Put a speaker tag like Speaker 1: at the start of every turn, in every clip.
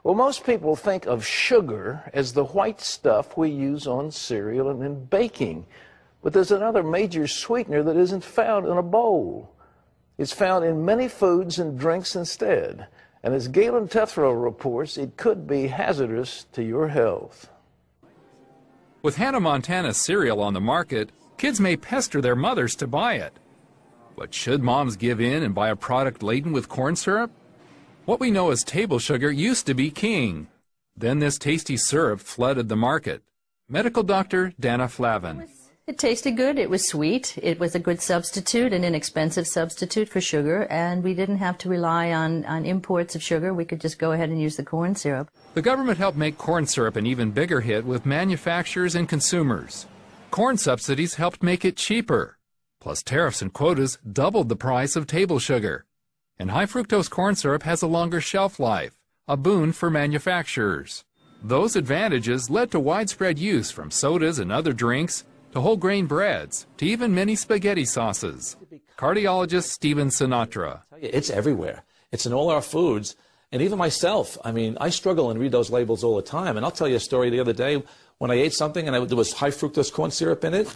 Speaker 1: Well, most people think of sugar as the white stuff we use on cereal and in baking. But there's another major sweetener that isn't found in a bowl. It's found in many foods and drinks instead. And as Galen Tethrow reports, it could be hazardous to your health.
Speaker 2: With Hannah Montana cereal on the market, kids may pester their mothers to buy it. But should moms give in and buy a product laden with corn syrup? What we know as table sugar used to be king. Then this tasty syrup flooded the market. Medical doctor Dana Flavin.
Speaker 3: It tasted good. It was sweet. It was a good substitute, an inexpensive substitute for sugar, and we didn't have to rely on imports of sugar. We could just go ahead and use the corn syrup.
Speaker 2: The government helped make corn syrup an even bigger hit with manufacturers and consumers. Corn subsidies helped make it cheaper. Plus tariffs and quotas doubled the price of table sugar. And high fructose corn syrup has a longer shelf life, a boon for manufacturers. Those advantages led to widespread use from sodas and other drinks to whole grain breads, to even many spaghetti sauces. Cardiologist Stephen Sinatra.
Speaker 4: It's everywhere. It's in all our foods. And even myself, I mean, I struggle and read those labels all the time. And I'll tell you a story the other day when I ate something and there was high fructose corn syrup in it,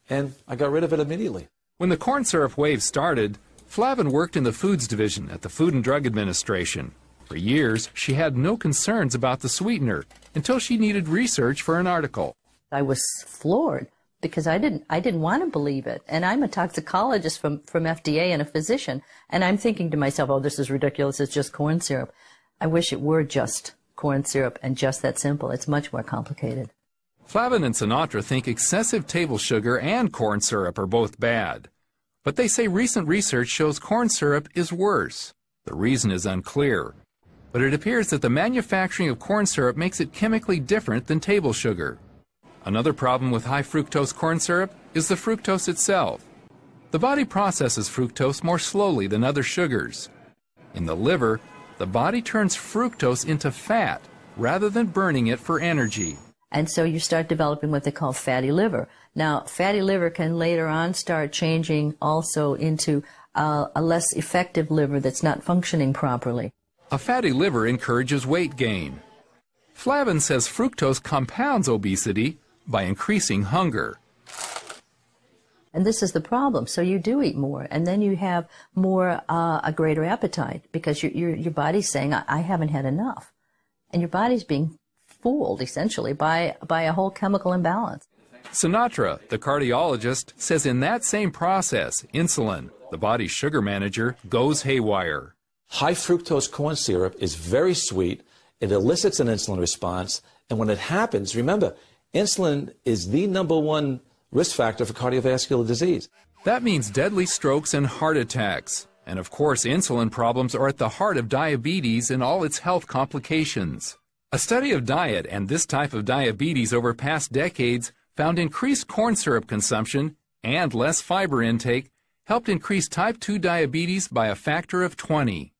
Speaker 4: and I got rid of it immediately.
Speaker 2: When the corn syrup wave started, Flavin worked in the foods division at the Food and Drug Administration. For years, she had no concerns about the sweetener until she needed research for an article.
Speaker 3: I was floored, because I didn't want to believe it. And I'm a toxicologist from FDA and a physician. And I'm thinking to myself, oh, this is ridiculous. It's just corn syrup. I wish it were just corn syrup and just that simple. It's much more complicated.
Speaker 2: Flavin and Sinatra think excessive table sugar and corn syrup are both bad. But they say recent research shows corn syrup is worse. The reason is unclear. But it appears that the manufacturing of corn syrup makes it chemically different than table sugar. Another problem with high fructose corn syrup is the fructose itself. The body processes fructose more slowly than other sugars. In the liver, the body turns fructose into fat rather than burning it for energy.
Speaker 3: And so you start developing what they call fatty liver. Now, fatty liver can later on start changing also into a less effective liver that's not functioning properly.
Speaker 2: A fatty liver encourages weight gain. Flavin says fructose compounds obesity by increasing hunger.
Speaker 3: And this is the problem. So you do eat more, and then you have more, a greater appetite, because your body's saying, I haven't had enough. And your body's being fooled, essentially, by a whole chemical imbalance.
Speaker 2: Sinatra, the cardiologist, says in that same process, insulin, the body's sugar manager, goes haywire.
Speaker 4: High fructose corn syrup is very sweet. It elicits an insulin response. And when it happens, remember, insulin is the #1 risk factor for cardiovascular disease.
Speaker 2: That means deadly strokes and heart attacks. And of course, insulin problems are at the heart of diabetes and all its health complications. A study of diet and this type of diabetes over past decades found increased corn syrup consumption and less fiber intake helped increase type 2 diabetes by a factor of 20.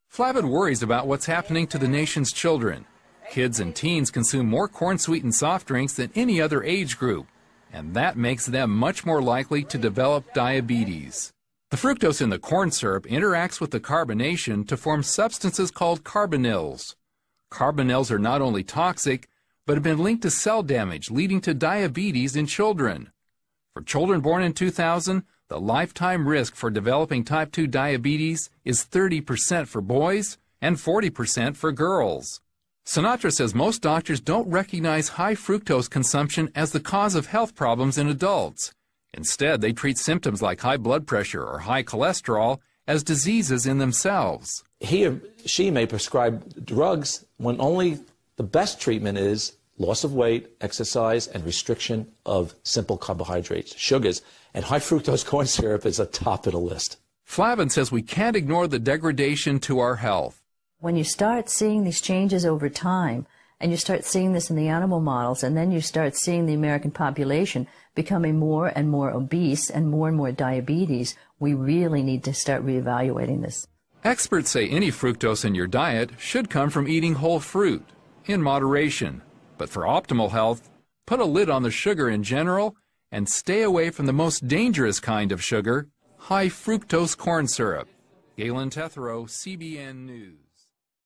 Speaker 2: Flavin worries about what's happening to the nation's children. Kids and teens consume more corn-sweetened soft drinks than any other age group, and that makes them much more likely to develop diabetes. The fructose in the corn syrup interacts with the carbonation to form substances called carbonyls. Carbonyls are not only toxic, but have been linked to cell damage, leading to diabetes in children. For children born in 2000, the lifetime risk for developing type 2 diabetes is 30% for boys and 40% for girls. Sinatra says most doctors don't recognize high fructose consumption as the cause of health problems in adults. Instead, they treat symptoms like high blood pressure or high cholesterol as diseases in themselves.
Speaker 4: He or she may prescribe drugs when only the best treatment is loss of weight, exercise, and restriction of simple carbohydrates, sugars, and high fructose corn syrup is at the top of the list.
Speaker 2: Flavin says we can't ignore the degradation to our health.
Speaker 3: When you start seeing these changes over time, and you start seeing this in the animal models, and then you start seeing the American population becoming more and more obese and more diabetes, we really need to start reevaluating this.
Speaker 2: Experts say any fructose in your diet should come from eating whole fruit, in moderation. But for optimal health, put a lid on the sugar in general and stay away from the most dangerous kind of sugar, high fructose corn syrup. Galen Tethrow, CBN News.